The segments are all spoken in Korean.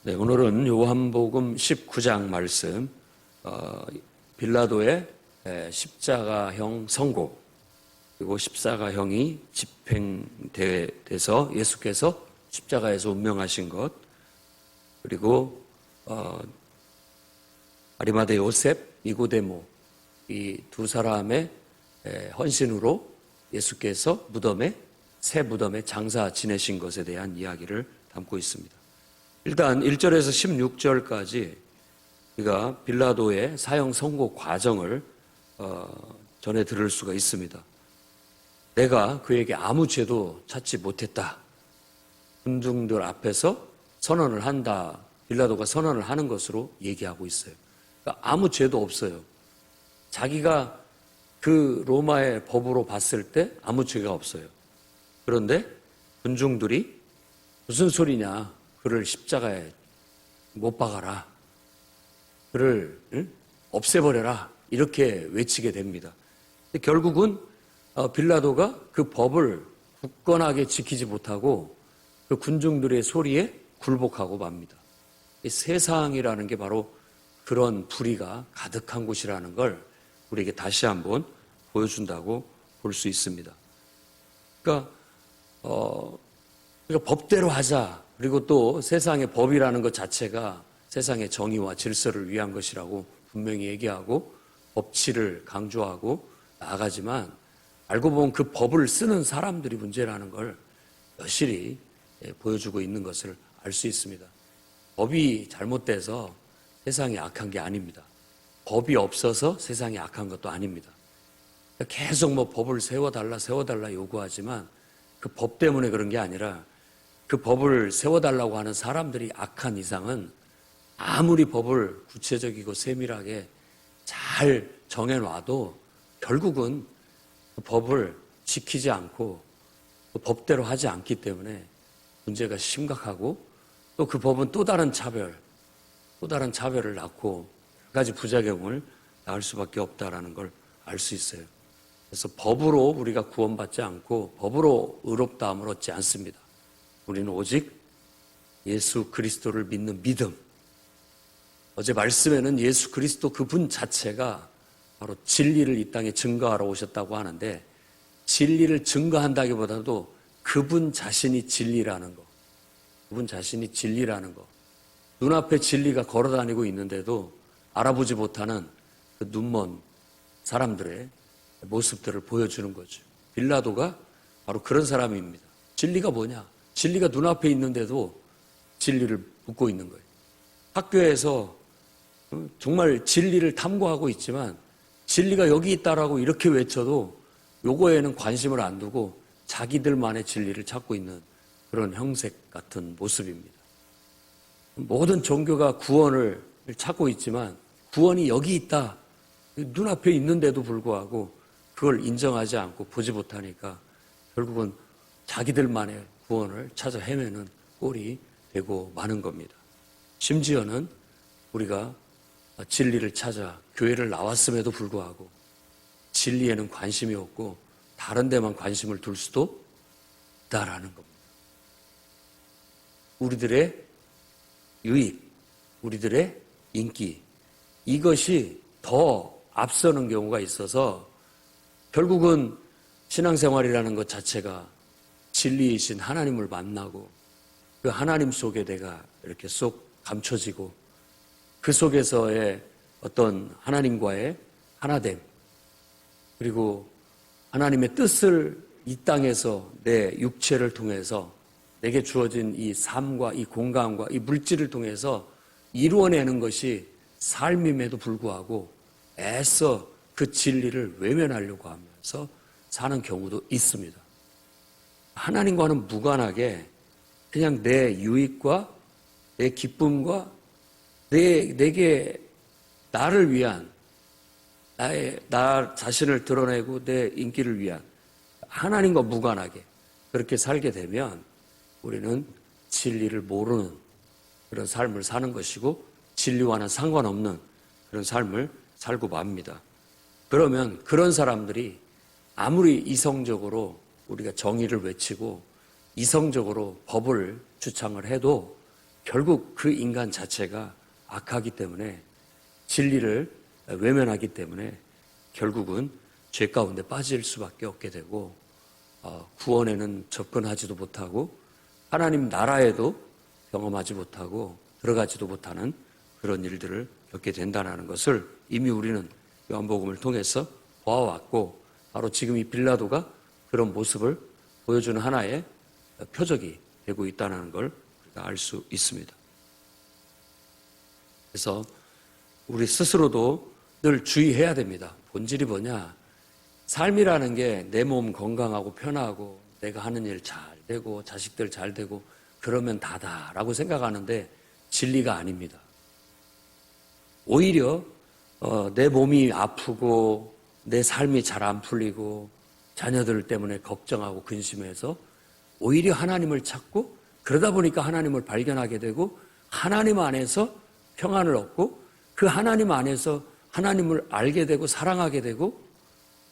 네, 오늘은 요한복음 19장 말씀, 빌라도의 십자가형 선고, 그리고 십자가형이 집행돼서 예수께서 십자가에서 운명하신 것, 그리고 아리마대 요셉, 니고데모 이 두 사람의 헌신으로 예수께서 새 무덤에 장사 지내신 것에 대한 이야기를 담고 있습니다. 일단 1절에서 16절까지 우리가 빌라도의 사형 선고 과정을 전해 들을 수가 있습니다. 내가 그에게 아무 죄도 찾지 못했다. 군중들 앞에서 선언을 한다. 빌라도가 선언을 하는 것으로 얘기하고 있어요. 그러니까 아무 죄도 없어요. 자기가 그 로마의 법으로 봤을 때 아무 죄가 없어요. 그런데 군중들이 무슨 소리냐? 그를 십자가에 못 박아라. 그를 없애버려라. 이렇게 외치게 됩니다. 결국은 빌라도가 그 법을 굳건하게 지키지 못하고 그 군중들의 소리에 굴복하고 맙니다. 세상이라는 게 바로 그런 불의가 가득한 곳이라는 걸 우리에게 다시 한번 보여준다고 볼 수 있습니다. 그러니까 법대로 하자. 그리고 또 세상의 법이라는 것 자체가 세상의 정의와 질서를 위한 것이라고 분명히 얘기하고 법치를 강조하고 나아가지만 알고 보면 그 법을 쓰는 사람들이 문제라는 걸 여실히 보여주고 있는 것을 알 수 있습니다. 법이 잘못돼서 세상이 악한 게 아닙니다. 법이 없어서 세상이 악한 것도 아닙니다. 계속 법을 세워달라 요구하지만 그 법 때문에 그런 게 아니라 그 법을 세워달라고 하는 사람들이 악한 이상은 아무리 법을 구체적이고 세밀하게 잘 정해놔도 결국은 그 법을 지키지 않고 그 법대로 하지 않기 때문에 문제가 심각하고 또 그 법은 또 다른 차별을 낳고 여러 가지 부작용을 낳을 수밖에 없다라는 걸 알 수 있어요. 그래서 법으로 우리가 구원받지 않고 법으로 의롭다함을 얻지 않습니다. 우리는 오직 예수 그리스도를 믿는 믿음. 어제 말씀에는 예수 그리스도 그분 자체가 바로 진리를 이 땅에 증거하러 오셨다고 하는데 진리를 증거한다기보다도 그분 자신이 진리라는 거. 그분 자신이 진리라는 거. 눈앞에 진리가 걸어다니고 있는데도 알아보지 못하는 그 눈먼 사람들의 모습들을 보여주는 거죠. 빌라도가 바로 그런 사람입니다. 진리가 뭐냐? 진리가 눈앞에 있는데도 진리를 묻고 있는 거예요. 학교에서 정말 진리를 탐구하고 있지만 진리가 여기 있다라고 이렇게 외쳐도 요거에는 관심을 안 두고 자기들만의 진리를 찾고 있는 그런 형색 같은 모습입니다. 모든 종교가 구원을 찾고 있지만 구원이 여기 있다. 눈앞에 있는데도 불구하고 그걸 인정하지 않고 보지 못하니까 결국은 자기들만의 구원을 찾아 헤매는 꼴이 되고 마는 겁니다. 심지어는 우리가 진리를 찾아 교회를 나왔음에도 불구하고 진리에는 관심이 없고 다른 데만 관심을 둘 수도 있다라는 겁니다. 우리들의 유익, 우리들의 인기 이것이 더 앞서는 경우가 있어서 결국은 신앙생활이라는 것 자체가 진리이신 하나님을 만나고 그 하나님 속에 내가 이렇게 쏙 감춰지고 그 속에서의 어떤 하나님과의 하나됨 그리고 하나님의 뜻을 이 땅에서 내 육체를 통해서 내게 주어진 이 삶과 이 공간과 이 물질을 통해서 이루어내는 것이 삶임에도 불구하고 애써 그 진리를 외면하려고 하면서 사는 경우도 있습니다. 하나님과는 무관하게 그냥 내 유익과 내 기쁨과 내게 나를 위한 나 자신을 드러내고 내 인기를 위한 하나님과 무관하게 그렇게 살게 되면 우리는 진리를 모르는 그런 삶을 사는 것이고 진리와는 상관없는 그런 삶을 살고 맙니다. 그러면 그런 사람들이 아무리 이성적으로 우리가 정의를 외치고 이성적으로 법을 주창을 해도 결국 그 인간 자체가 악하기 때문에 진리를 외면하기 때문에 결국은 죄 가운데 빠질 수밖에 없게 되고 구원에는 접근하지도 못하고 하나님 나라에도 경험하지 못하고 들어가지도 못하는 그런 일들을 겪게 된다는 것을 이미 우리는 요한복음을 통해서 보아왔고 바로 지금 이 빌라도가 그런 모습을 보여주는 하나의 표적이 되고 있다는 걸 우리가 알 수 있습니다. 그래서 우리 스스로도 늘 주의해야 됩니다. 본질이 뭐냐? 삶이라는 게 내 몸 건강하고 편하고 내가 하는 일 잘 되고 자식들 잘 되고 그러면 다다라고 생각하는데 진리가 아닙니다. 오히려 내 몸이 아프고 내 삶이 잘 안 풀리고 자녀들 때문에 걱정하고 근심해서 오히려 하나님을 찾고 그러다 보니까 하나님을 발견하게 되고 하나님 안에서 평안을 얻고 그 하나님 안에서 하나님을 알게 되고 사랑하게 되고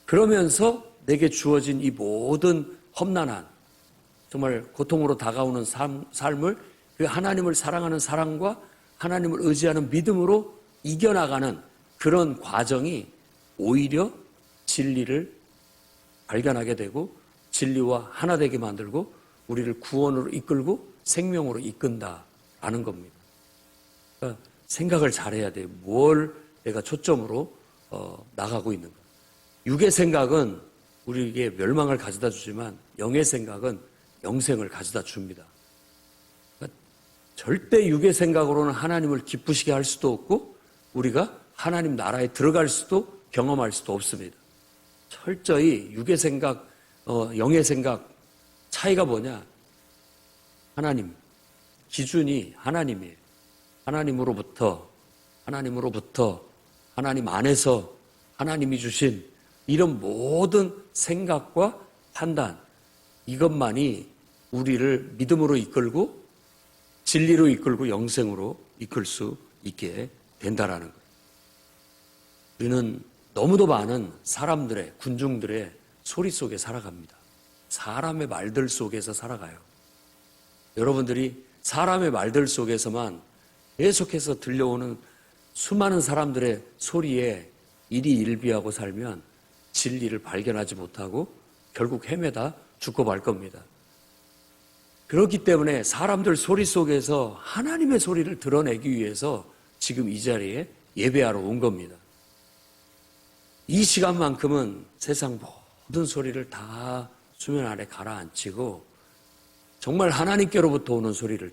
그러면서 내게 주어진 이 모든 험난한 정말 고통으로 다가오는 삶을 그 하나님을 사랑하는 사랑과 하나님을 의지하는 믿음으로 이겨나가는 그런 과정이 오히려 진리를 발견하게 되고 진리와 하나 되게 만들고 우리를 구원으로 이끌고 생명으로 이끈다라는 겁니다. 그러니까 생각을 잘해야 돼요. 뭘 내가 초점으로 나가고 있는가. 육의 생각은 우리에게 멸망을 가져다 주지만 영의 생각은 영생을 가져다 줍니다. 그러니까 절대 육의 생각으로는 하나님을 기쁘시게 할 수도 없고 우리가 하나님 나라에 들어갈 수도 경험할 수도 없습니다. 철저히 육의 생각, 영의 생각 차이가 뭐냐? 하나님, 기준이 하나님이에요. 하나님으로부터 하나님 안에서 하나님이 주신 이런 모든 생각과 판단 이것만이 우리를 믿음으로 이끌고 진리로 이끌고 영생으로 이끌 수 있게 된다라는 거예요. 우리는 너무도 많은 사람들의 군중들의 소리 속에 살아갑니다. 사람의 말들 속에서 살아가요. 여러분들이 사람의 말들 속에서만 계속해서 들려오는 수많은 사람들의 소리에 일희일비하고 살면 진리를 발견하지 못하고 결국 헤매다 죽고 말 겁니다. 그렇기 때문에 사람들 소리 속에서 하나님의 소리를 드러내기 위해서 지금 이 자리에 예배하러 온 겁니다. 이 시간만큼은 세상 모든 소리를 다 수면 아래 가라앉히고 정말 하나님께로부터 오는 소리를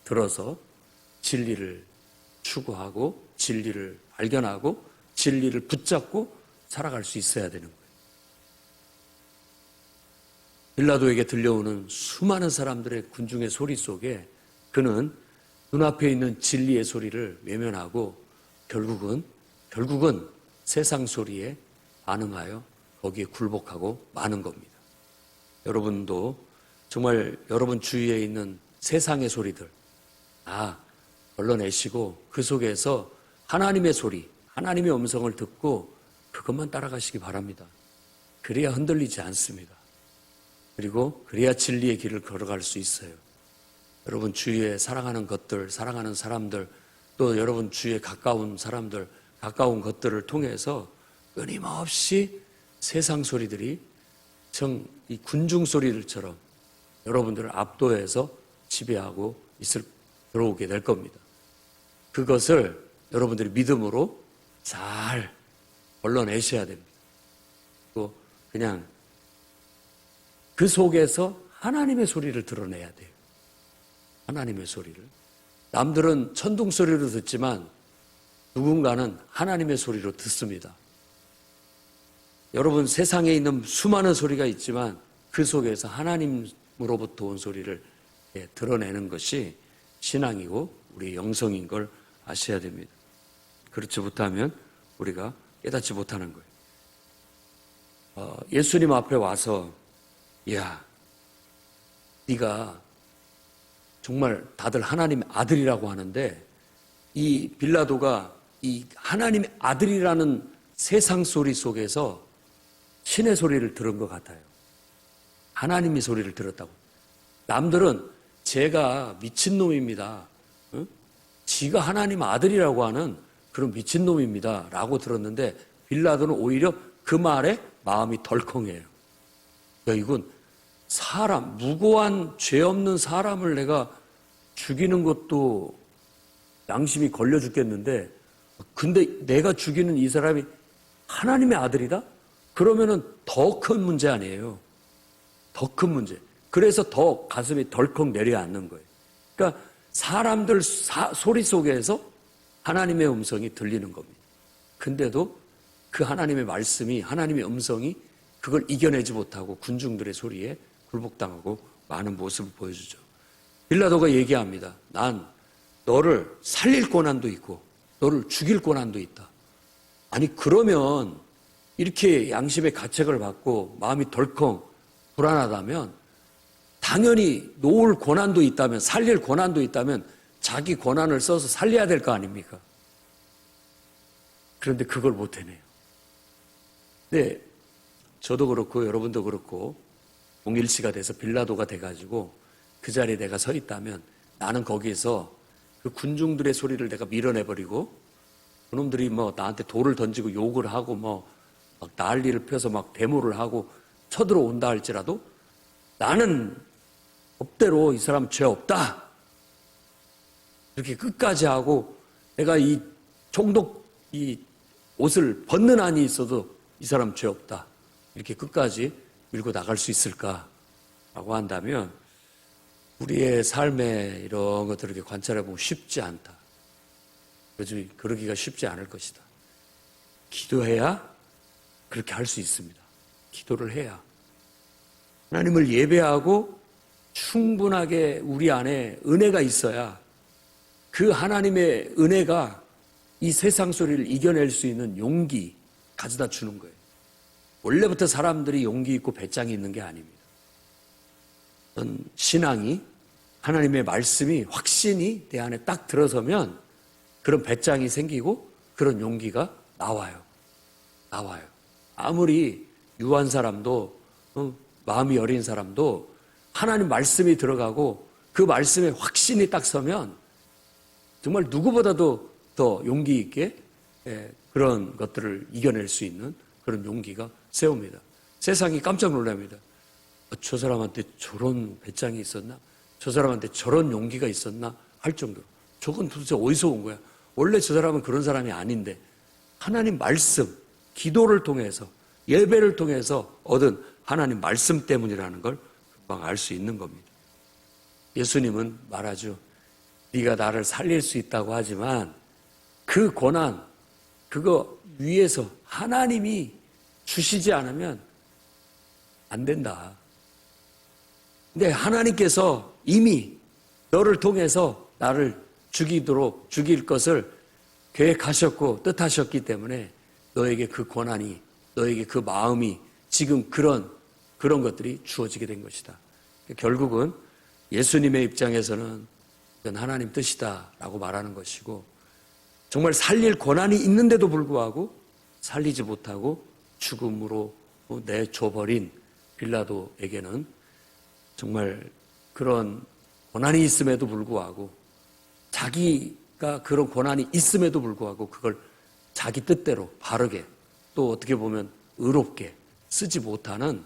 들어서 진리를 추구하고 진리를 발견하고 진리를 붙잡고 살아갈 수 있어야 되는 거예요. 빌라도에게 들려오는 수많은 사람들의 군중의 소리 속에 그는 눈앞에 있는 진리의 소리를 외면하고 결국은 세상 소리에 반응하여 거기에 굴복하고 마는 겁니다. 여러분도 정말 여러분 주위에 있는 세상의 소리들 다 걸러내시고 그 속에서 하나님의 소리, 하나님의 음성을 듣고 그것만 따라가시기 바랍니다. 그래야 흔들리지 않습니다. 그리고 그래야 진리의 길을 걸어갈 수 있어요. 여러분 주위에 사랑하는 것들, 사랑하는 사람들, 또 여러분 주위에 가까운 사람들, 가까운 것들을 통해서 끊임없이 세상 소리들이 이 군중 소리들처럼 여러분들을 압도해서 지배하고 들어오게 될 겁니다. 그것을 여러분들이 믿음으로 잘 걸러내셔야 됩니다. 또 그냥 그 속에서 하나님의 소리를 드러내야 돼요. 하나님의 소리를. 남들은 천둥 소리로 듣지만 누군가는 하나님의 소리로 듣습니다. 여러분 세상에 있는 수많은 소리가 있지만 그 속에서 하나님으로부터 온 소리를 드러내는 것이 신앙이고 우리의 영성인 걸 아셔야 됩니다. 그렇지 못하면 우리가 깨닫지 못하는 거예요. 예수님 앞에 와서 야, 네가 정말 다들 하나님의 아들이라고 하는데 이 빌라도가 이 하나님의 아들이라는 세상 소리 속에서 신의 소리를 들은 것 같아요. 하나님의 소리를 들었다고. 남들은 제가 미친놈입니다. 지가 하나님 아들이라고 하는 그런 미친놈입니다 라고 들었는데 빌라도는 오히려 그 말에 마음이 덜컹해요. 야, 이건 사람, 무고한 죄 없는 사람을 내가 죽이는 것도 양심이 걸려 죽겠는데 근데 내가 죽이는 이 사람이 하나님의 아들이다? 그러면은 더 큰 문제 아니에요. 더 큰 문제. 그래서 더 가슴이 덜컥 내려앉는 거예요. 그러니까 사람들 소리 속에서 하나님의 음성이 들리는 겁니다. 근데도 그 하나님의 말씀이, 하나님의 음성이 그걸 이겨내지 못하고 군중들의 소리에 굴복당하고 많은 모습을 보여주죠. 빌라도가 얘기합니다. 난 너를 살릴 권한도 있고 너를 죽일 권한도 있다. 아니 그러면 이렇게 양심의 가책을 받고 마음이 덜컹 불안하다면 당연히 놓을 권한도 있다면 살릴 권한도 있다면 자기 권한을 써서 살려야 될 거 아닙니까? 그런데 그걸 못 해내요. 네, 저도 그렇고 여러분도 그렇고 동일시가 돼서 빌라도가 돼가지고 그 자리에 내가 서 있다면 나는 거기에서 그 군중들의 소리를 내가 밀어내버리고 그놈들이 뭐 나한테 돌을 던지고 욕을 하고 뭐 막 난리를 펴서 막 데모를 하고 쳐들어온다 할지라도 나는 법대로 이 사람 죄 없다 이렇게 끝까지 하고 내가 이 총독 이 옷을 벗는 한이 있어도 이 사람 죄 없다 이렇게 끝까지 밀고 나갈 수 있을까라고 한다면 우리의 삶에 이런 것들을 이렇게 관찰해 보면 쉽지 않다. 그러기가 쉽지 않을 것이다. 기도해야 그렇게 할 수 있습니다. 기도를 해야. 하나님을 예배하고 충분하게 우리 안에 은혜가 있어야 그 하나님의 은혜가 이 세상 소리를 이겨낼 수 있는 용기 가져다 주는 거예요. 원래부터 사람들이 용기 있고 배짱이 있는 게 아닙니다. 신앙이 하나님의 말씀이 확신이 내 안에 딱 들어서면 그런 배짱이 생기고 그런 용기가 나와요. 아무리 유한 사람도 마음이 여린 사람도 하나님 말씀이 들어가고 그 말씀에 확신이 딱 서면 정말 누구보다도 더 용기 있게 그런 것들을 이겨낼 수 있는 그런 용기가 세웁니다. 세상이 깜짝 놀랍니다. 저 사람한테 저런 배짱이 있었나? 저 사람한테 저런 용기가 있었나? 할 정도로. 저건 도대체 어디서 온 거야? 원래 저 사람은 그런 사람이 아닌데 하나님 말씀, 기도를 통해서 예배를 통해서 얻은 하나님 말씀 때문이라는 걸 금방 알 수 있는 겁니다. 예수님은 말하죠. 네가 나를 살릴 수 있다고 하지만 그 권한, 그거 위에서 하나님이 주시지 않으면 안 된다. 근데 하나님께서 이미 너를 통해서 나를 죽일 것을 계획하셨고 뜻하셨기 때문에 너에게 그 권한이, 너에게 그 마음이 지금 그런 것들이 주어지게 된 것이다. 결국은 예수님의 입장에서는 이건 하나님 뜻이다라고 말하는 것이고 정말 살릴 권한이 있는데도 불구하고 살리지 못하고 죽음으로 내줘버린 빌라도에게는 정말 그런 권한이 있음에도 불구하고 자기가 그런 권한이 있음에도 불구하고 그걸 자기 뜻대로 바르게 또 어떻게 보면 의롭게 쓰지 못하는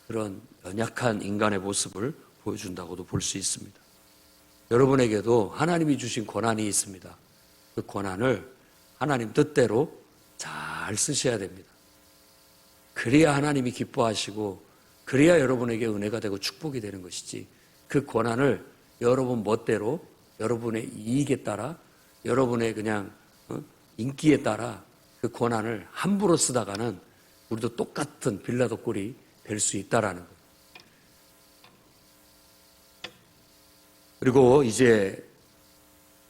그런 연약한 인간의 모습을 보여준다고도 볼 수 있습니다. 여러분에게도 하나님이 주신 권한이 있습니다. 그 권한을 하나님 뜻대로 잘 쓰셔야 됩니다. 그래야 하나님이 기뻐하시고 그래야 여러분에게 은혜가 되고 축복이 되는 것이지 그 권한을 여러분 멋대로 여러분의 이익에 따라 여러분의 그냥 인기에 따라 그 권한을 함부로 쓰다가는 우리도 똑같은 빌라도 꼴이 될 수 있다라는 거예요. 그리고 이제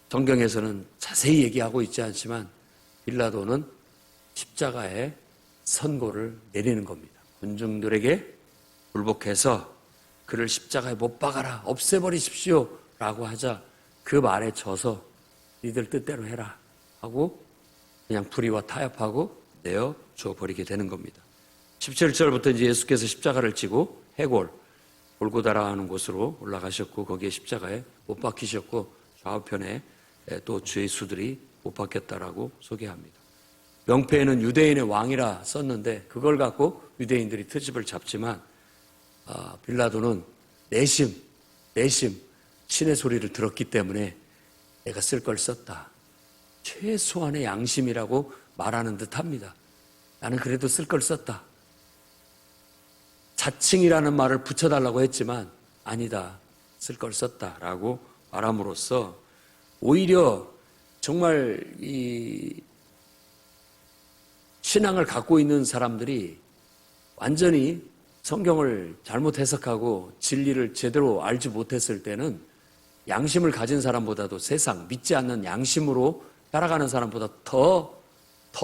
성경에서는 자세히 얘기하고 있지 않지만 빌라도는 십자가에 선고를 내리는 겁니다. 군중들에게 굴복해서 그를 십자가에 못 박아라, 없애버리십시오 라고 하자 그 말에 져서 니들 뜻대로 해라 하고 그냥 불의와 타협하고 내어 주어버리게 되는 겁니다. 17절부터 이제 예수께서 십자가를 지고 해골, 골고다라 하는 곳으로 올라가셨고 거기에 십자가에 못 박히셨고 좌우편에 또 주의 수들이 못 박혔다라고 소개합니다. 명패에는 유대인의 왕이라 썼는데 그걸 갖고 유대인들이 트집을 잡지만 빌라도는 내심 신의 소리를 들었기 때문에 내가 쓸 걸 썼다. 최소한의 양심이라고 말하는 듯합니다. 나는 그래도 쓸 걸 썼다. 자칭이라는 말을 붙여달라고 했지만 아니다. 쓸 걸 썼다라고 말함으로써 오히려 정말 이 신앙을 갖고 있는 사람들이 완전히 성경을 잘못 해석하고 진리를 제대로 알지 못했을 때는 양심을 가진 사람보다도 세상 믿지 않는 양심으로 따라가는 사람보다 더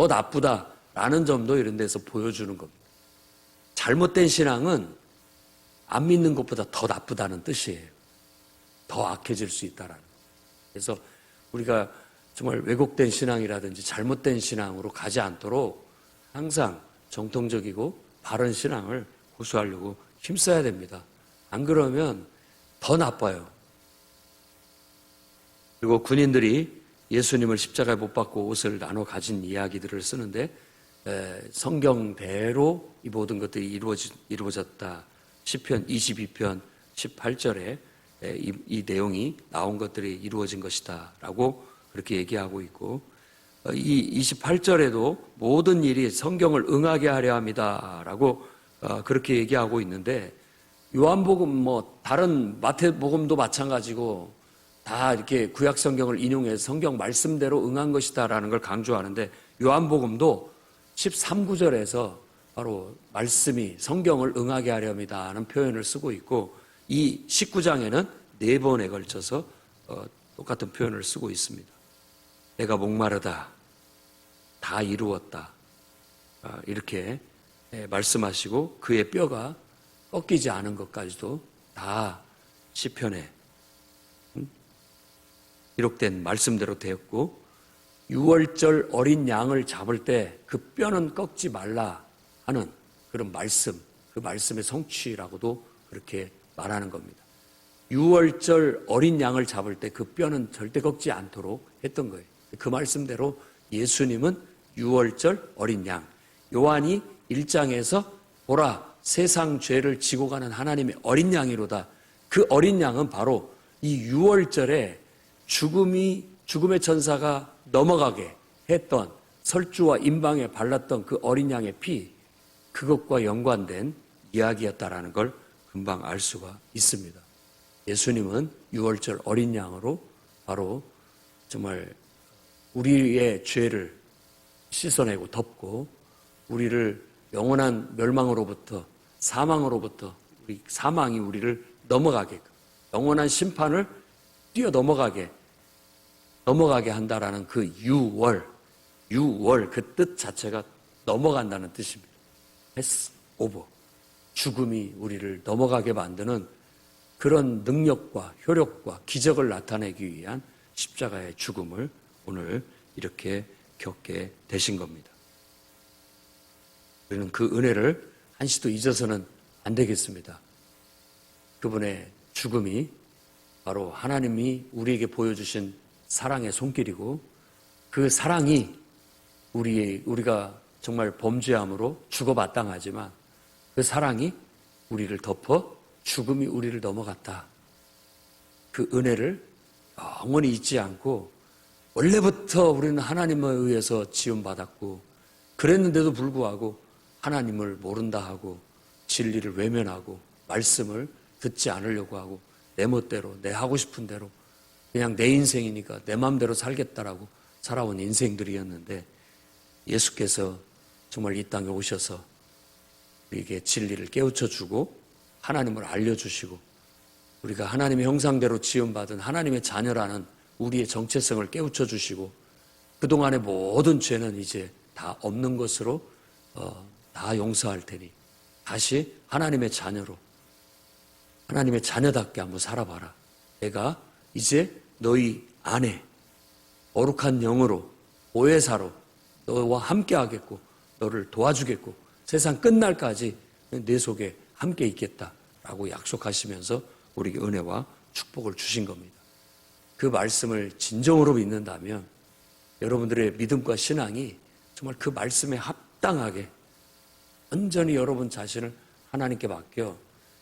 나쁘다라는 점도 이런 데서 보여주는 겁니다. 잘못된 신앙은 안 믿는 것보다 더 나쁘다는 뜻이에요. 더 악해질 수 있다라는 거예요. 그래서 우리가 정말 왜곡된 신앙이라든지 잘못된 신앙으로 가지 않도록 항상 정통적이고 바른 신앙을 고수하려고 힘써야 됩니다. 안 그러면 더 나빠요. 그리고 군인들이 예수님을 십자가에 못 박고 옷을 나눠 가진 이야기들을 쓰는데 성경대로 이 모든 것들이 이루어졌다. 시편 22편 18절에 이 내용이 나온 것들이 이루어진 것이다 라고 그렇게 얘기하고 있고 이 28절에도 모든 일이 성경을 응하게 하려 합니다 라고 그렇게 얘기하고 있는데 요한복음 다른 마태복음도 마찬가지고 다 이렇게 구약 성경을 인용해서 성경 말씀대로 응한 것이다라는 걸 강조하는데 요한복음도 13구절에서 바로 말씀이 성경을 응하게 하려 합니다 하는 표현을 쓰고 있고 이 19장에는 4번에 걸쳐서 똑같은 표현을 쓰고 있습니다. 내가 목마르다. 다 이루었다. 이렇게 말씀하시고 그의 뼈가 꺾이지 않은 것까지도 다 시편에 기록된 말씀대로 되었고 6월절 어린 양을 잡을 때 그 뼈는 꺾지 말라 하는 그런 말씀, 그 말씀의 성취라고도 그렇게 말하는 겁니다. 6월절 어린 양을 잡을 때 그 뼈는 절대 꺾지 않도록 했던 거예요. 그 말씀대로 예수님은 6월절 어린 양, 요한이 1장에서 보라 세상 죄를 지고 가는 하나님의 어린 양이로다. 그 어린 양은 바로 이 6월절에 죽음의 천사가 넘어가게 했던 설주와 임방에 발랐던 그 어린 양의 피, 그것과 연관된 이야기였다라는 걸 금방 알 수가 있습니다. 예수님은 6월절 어린 양으로 바로 정말 우리의 죄를 씻어내고 덮고 우리를 영원한 멸망으로부터 사망으로부터 사망이 우리를 넘어가게 영원한 심판을 뛰어넘어가게 한다라는 그 6월 그 뜻 자체가 넘어간다는 뜻입니다. 패스 오버. 죽음이 우리를 넘어가게 만드는 그런 능력과 효력과 기적을 나타내기 위한 십자가의 죽음을 오늘 이렇게 겪게 되신 겁니다. 우리는 그 은혜를 한시도 잊어서는 안 되겠습니다. 그분의 죽음이 바로 하나님이 우리에게 보여주신 사랑의 손길이고 그 사랑이 우리가 정말 범죄함으로 죽어마땅하지만 그 사랑이 우리를 덮어 죽음이 우리를 넘어갔다. 그 은혜를 영원히 잊지 않고 원래부터 우리는 하나님에 의해서 지음받았고 그랬는데도 불구하고 하나님을 모른다 하고 진리를 외면하고 말씀을 듣지 않으려고 하고 내 멋대로 내 하고 싶은 대로 그냥 내 인생이니까 내 마음대로 살겠다라고 살아온 인생들이었는데 예수께서 정말 이 땅에 오셔서 우리에게 진리를 깨우쳐주고 하나님을 알려주시고 우리가 하나님의 형상대로 지음받은 하나님의 자녀라는 우리의 정체성을 깨우쳐주시고 그동안의 모든 죄는 이제 다 없는 것으로 다 용서할 테니 다시 하나님의 자녀로 하나님의 자녀답게 한번 살아봐라. 내가 이제 너희 안에 거룩한 영으로 보혜사로 너와 함께 하겠고 너를 도와주겠고 세상 끝날까지 내 속에 함께 있겠다라고 약속하시면서 우리에게 은혜와 축복을 주신 겁니다. 그 말씀을 진정으로 믿는다면 여러분들의 믿음과 신앙이 정말 그 말씀에 합당하게 완전히 여러분 자신을 하나님께 맡겨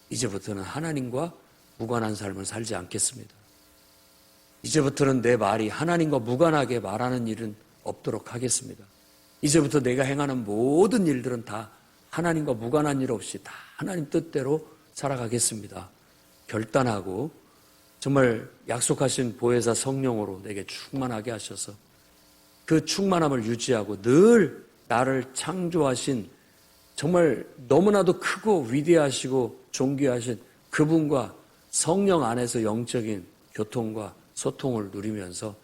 이제부터는 하나님과 무관한 삶을 살지 않겠습니다. 이제부터는 내 말이 하나님과 무관하게 말하는 일은 없도록 하겠습니다. 이제부터 내가 행하는 모든 일들은 다 하나님과 무관한 일 없이 다 하나님 뜻대로 살아가겠습니다. 결단하고 정말 약속하신 보혜사 성령으로 내게 충만하게 하셔서 그 충만함을 유지하고 늘 나를 창조하신 정말 너무나도 크고 위대하시고 존귀하신 그분과 성령 안에서 영적인 교통과 소통을 누리면서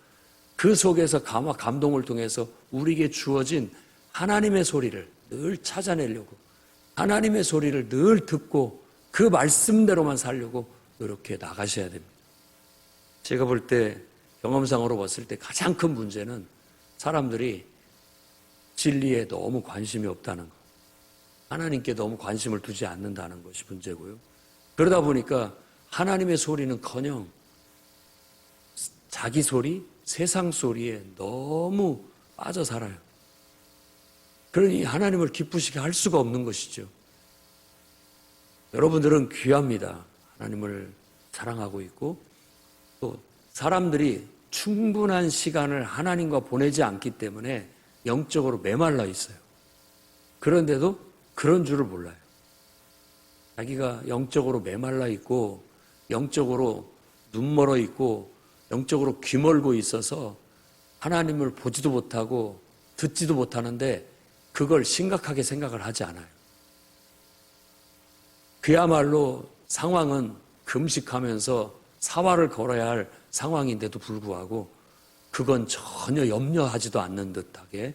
그 속에서 감화 감동을 통해서 우리에게 주어진 하나님의 소리를 늘 찾아내려고 하나님의 소리를 늘 듣고 그 말씀대로만 살려고 노력해 나가셔야 됩니다. 제가 볼 때 경험상으로 봤을 때 가장 큰 문제는 사람들이 진리에 너무 관심이 없다는 것, 하나님께 너무 관심을 두지 않는다는 것이 문제고요. 그러다 보니까 하나님의 소리는커녕 자기 소리, 세상 소리에 너무 빠져 살아요. 그러니 하나님을 기쁘시게 할 수가 없는 것이죠. 여러분들은 귀합니다. 하나님을 사랑하고 있고 또 사람들이 충분한 시간을 하나님과 보내지 않기 때문에 영적으로 메말라 있어요. 그런데도 그런 줄을 몰라요. 자기가 영적으로 메말라 있고 영적으로 눈멀어 있고 영적으로 귀멀고 있어서 하나님을 보지도 못하고 듣지도 못하는데 그걸 심각하게 생각을 하지 않아요. 그야말로 상황은 금식하면서 사활을 걸어야 할 상황인데도 불구하고 그건 전혀 염려하지도 않는 듯하게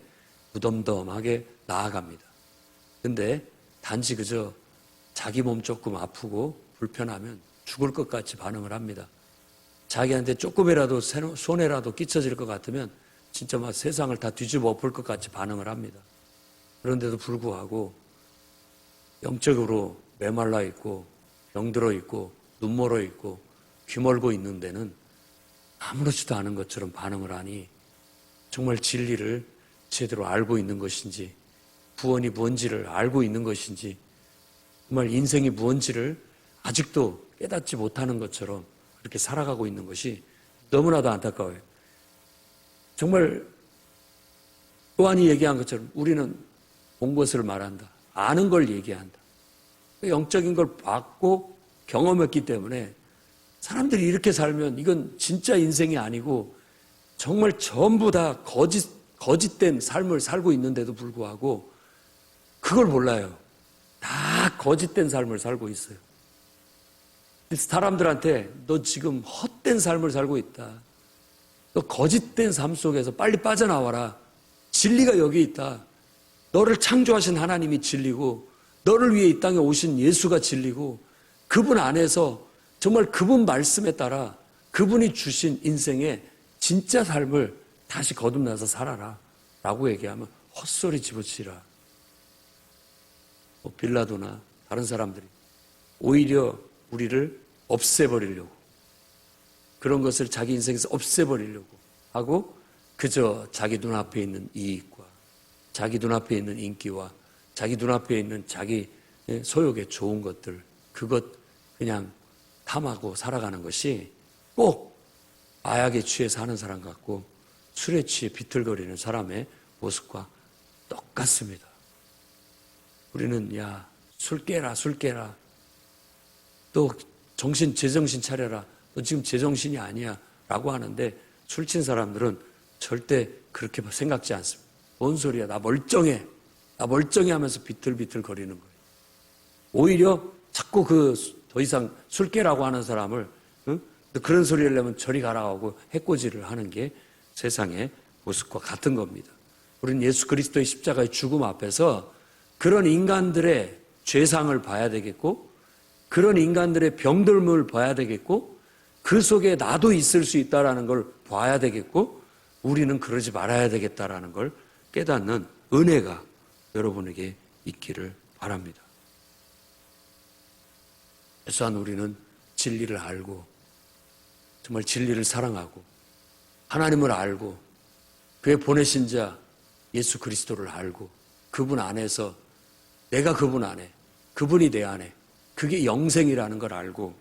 무덤덤하게 나아갑니다. 근데 단지 그저 자기 몸 조금 아프고 불편하면 죽을 것 같이 반응을 합니다. 자기한테 조금이라도 손해라도 끼쳐질 것 같으면 진짜 막 세상을 다 뒤집어 엎을 것 같이 반응을 합니다. 그런데도 불구하고 영적으로 메말라 있고 병들어 있고 눈멀어 있고 귀멀고 있는 데는 아무렇지도 않은 것처럼 반응을 하니 정말 진리를 제대로 알고 있는 것인지 구원이 뭔지를 알고 있는 것인지 정말 인생이 뭔지를 아직도 깨닫지 못하는 것처럼 그렇게 살아가고 있는 것이 너무나도 안타까워요. 정말 요한이 얘기한 것처럼 우리는 본 것을 말한다. 아는 걸 얘기한다. 영적인 걸 봤고 경험했기 때문에 사람들이 이렇게 살면 이건 진짜 인생이 아니고 정말 전부 다 거짓된 삶을 살고 있는데도 불구하고 그걸 몰라요. 다 거짓된 삶을 살고 있어요. 그래서 사람들한테 너 지금 헛된 삶을 살고 있다. 너 거짓된 삶 속에서 빨리 빠져나와라. 진리가 여기 있다. 너를 창조하신 하나님이 진리고 너를 위해 이 땅에 오신 예수가 진리고 그분 안에서 정말 그분 말씀에 따라 그분이 주신 인생의 진짜 삶을 다시 거듭나서 살아라 라고 얘기하면 헛소리 집어치라. 빌라도나 다른 사람들이 오히려 우리를 없애버리려고 그런 것을 자기 인생에서 없애버리려고 하고 그저 자기 눈앞에 있는 이익과 자기 눈앞에 있는 인기와 자기 눈앞에 있는 자기 소욕의 좋은 것들 그것 그냥 탐하고 살아가는 것이 꼭 마약에 취해 사는 사람 같고 술에 취해 비틀거리는 사람의 모습과 똑같습니다. 우리는 야, 술 깨라 술 깨라 또 제정신 차려라 너 지금 제정신이 아니야 라고 하는데 술 친 사람들은 절대 그렇게 생각지 않습니다. 뭔 소리야 나 멀쩡해 하면서 비틀비틀 거리는 거예요. 오히려 자꾸 더 이상 술 깨라고 하는 사람을 그런 소리를 내면 저리 가라 하고 해코지를 하는 게 세상의 모습과 같은 겁니다. 우리는 예수 그리스도의 십자가의 죽음 앞에서 그런 인간들의 죄상을 봐야 되겠고 그런 인간들의 병들음을 봐야 되겠고 그 속에 나도 있을 수 있다는 걸 봐야 되겠고 우리는 그러지 말아야 되겠다라는 걸 깨닫는 은혜가 여러분에게 있기를 바랍니다. 최소한 우리는 진리를 알고 정말 진리를 사랑하고 하나님을 알고 그의 보내신 자 예수 그리스도를 알고 그분 안에서 내가 그분 안에 그분이 내 안에 그게 영생이라는 걸 알고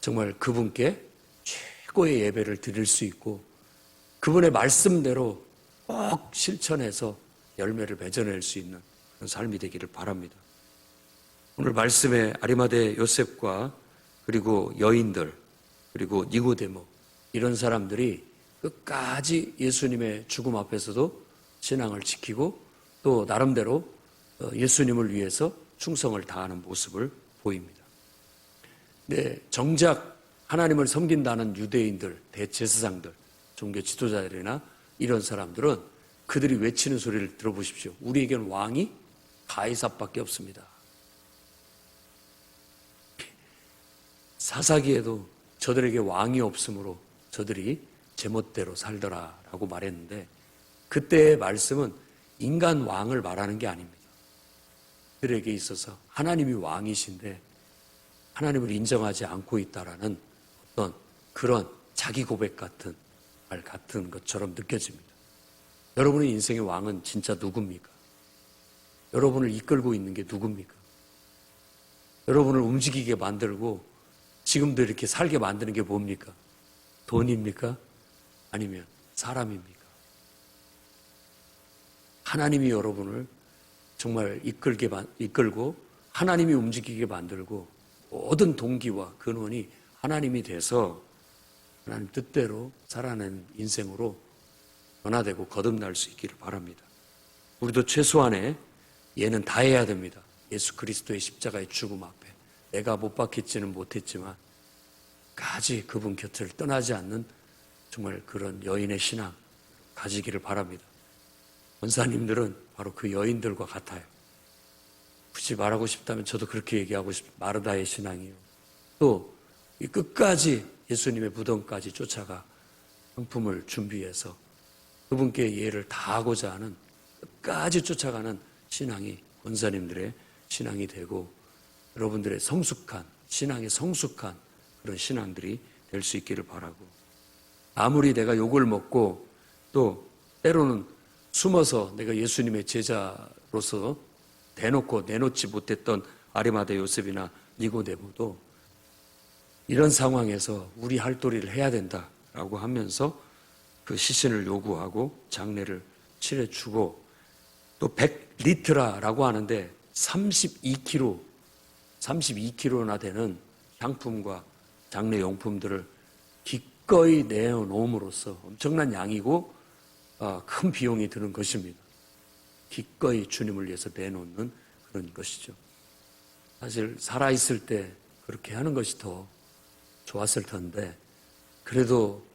정말 그분께 최고의 예배를 드릴 수 있고 그분의 말씀대로 꼭 실천해서 열매를 맺어낼 수 있는 그런 삶이 되기를 바랍니다. 오늘 말씀에 아리마대 요셉과 그리고 여인들 그리고 니고데모 이런 사람들이 끝까지 예수님의 죽음 앞에서도 신앙을 지키고 또 나름대로 예수님을 위해서 충성을 다하는 모습을 보입니다. 네, 정작 하나님을 섬긴다는 유대인들, 대제사장들, 종교 지도자들이나 이런 사람들은 그들이 외치는 소리를 들어보십시오. 우리에겐 왕이 가이사밖에 없습니다. 사사기에도 저들에게 왕이 없으므로 저들이 제멋대로 살더라라고 말했는데 그때의 말씀은 인간 왕을 말하는 게 아닙니다. 그들에게 있어서 하나님이 왕이신데 하나님을 인정하지 않고 있다라는 어떤 그런 자기 고백 같은 말 같은 것처럼 느껴집니다. 여러분의 인생의 왕은 진짜 누굽니까? 여러분을 이끌고 있는 게 누굽니까? 여러분을 움직이게 만들고 지금도 이렇게 살게 만드는 게 뭡니까? 돈입니까? 아니면 사람입니까? 하나님이 여러분을 정말 이끌고 하나님이 움직이게 만들고 모든 동기와 근원이 하나님이 돼서 하나님 뜻대로 살아내는 인생으로 변화되고 거듭날 수 있기를 바랍니다. 우리도 최소한의 예는 다해야 됩니다. 예수 그리스도의 십자가의 죽음 앞에 내가 못 박혔지는 못했지만 까지 그분 곁을 떠나지 않는 정말 그런 여인의 신앙 가지기를 바랍니다. 원사님들은 바로 그 여인들과 같아요. 굳이 말하고 싶다면 저도 그렇게 얘기하고 싶어요. 마르다의 신앙이요. 또 이 끝까지 예수님의 무덤까지 쫓아가 상품을 준비해서 그분께 예를 다하고자 하는 끝까지 쫓아가는 신앙이 원사님들의 신앙이 되고 여러분들의 성숙한 신앙에 성숙한 그런 신앙들이 될 수 있기를 바라고 아무리 내가 욕을 먹고 또 때로는 숨어서 내가 예수님의 제자로서 대놓고 내놓지 못했던 아리마대 요셉이나 니고데모도 이런 상황에서 우리 할 도리를 해야 된다라고 하면서 그 시신을 요구하고 장례를 치러주고 또 100리트라라고 하는데 32kg나 되는 향품과 장례 용품들을 기꺼이 내어놓음으로써 엄청난 양이고 큰 비용이 드는 것입니다. 기꺼이 주님을 위해서 내놓는 그런 것이죠. 사실 살아있을 때 그렇게 하는 것이 더 좋았을 텐데 그래도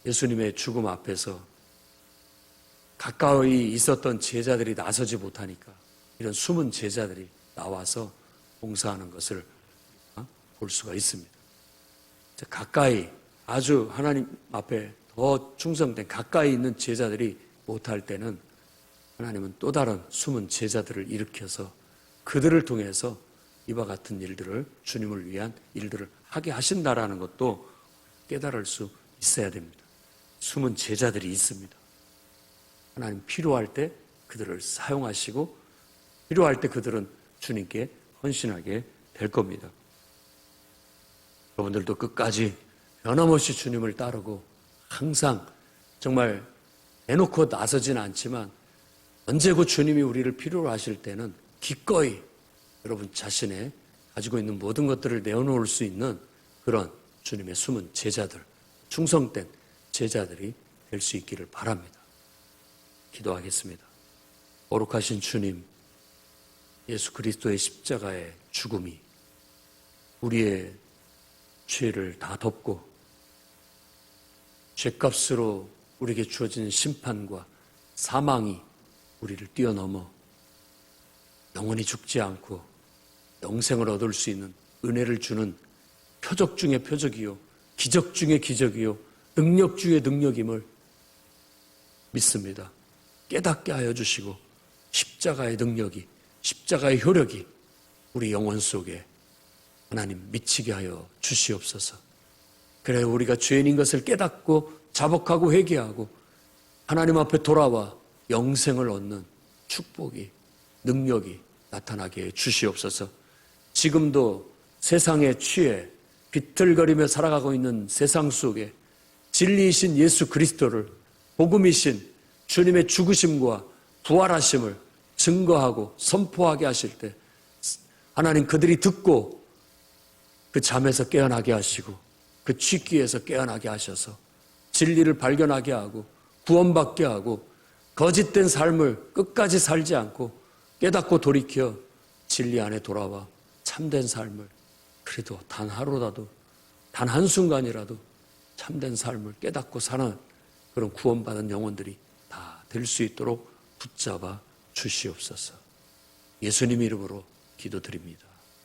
예수님의 죽음 앞에서 가까이 있었던 제자들이 나서지 못하니까 이런 숨은 제자들이 나와서 봉사하는 것을 볼 수가 있습니다. 가까이 아주 하나님 앞에 더 충성된 가까이 있는 제자들이 못할 때는 하나님은 또 다른 숨은 제자들을 일으켜서 그들을 통해서 이와 같은 일들을 주님을 위한 일들을 하게 하신다라는 것도 깨달을 수 있어야 됩니다. 숨은 제자들이 있습니다. 하나님 필요할 때 그들을 사용하시고 필요할 때 그들은 주님께 헌신하게 될 겁니다. 여러분들도 끝까지 변함없이 주님을 따르고 항상 정말 대놓고 나서진 않지만 언제고 주님이 우리를 필요로 하실 때는 기꺼이 여러분 자신의 가지고 있는 모든 것들을 내어놓을 수 있는 그런 주님의 숨은 제자들, 충성된 제자들이 될 수 있기를 바랍니다. 기도하겠습니다. 거룩하신 주님, 예수 그리스도의 십자가의 죽음이 우리의 죄를 다 덮고 죄값으로 우리에게 주어진 심판과 사망이 우리를 뛰어넘어 영원히 죽지 않고 영생을 얻을 수 있는 은혜를 주는 표적 중의 표적이요 기적 중의 기적이요 능력 중의 능력임을 믿습니다. 깨닫게 하여 주시고 십자가의 능력이 십자가의 효력이 우리 영혼 속에 하나님 미치게 하여 주시옵소서. 그래, 우리가 죄인인 것을 깨닫고 자복하고 회개하고 하나님 앞에 돌아와 영생을 얻는 축복이, 능력이 나타나게 해 주시옵소서. 지금도 세상에 취해 비틀거리며 살아가고 있는 세상 속에 진리이신 예수 그리스도를, 복음이신 주님의 죽으심과 부활하심을 증거하고 선포하게 하실 때 하나님, 그들이 듣고 그 잠에서 깨어나게 하시고 그 취기에서 깨어나게 하셔서 진리를 발견하게 하고 구원받게 하고 거짓된 삶을 끝까지 살지 않고 깨닫고 돌이켜 진리 안에 돌아와 참된 삶을, 그래도 단 하루라도, 단 한순간이라도 참된 삶을 깨닫고 사는 그런 구원받은 영혼들이 다 될 수 있도록 붙잡아 주시옵소서. 예수님 이름으로 기도드립니다.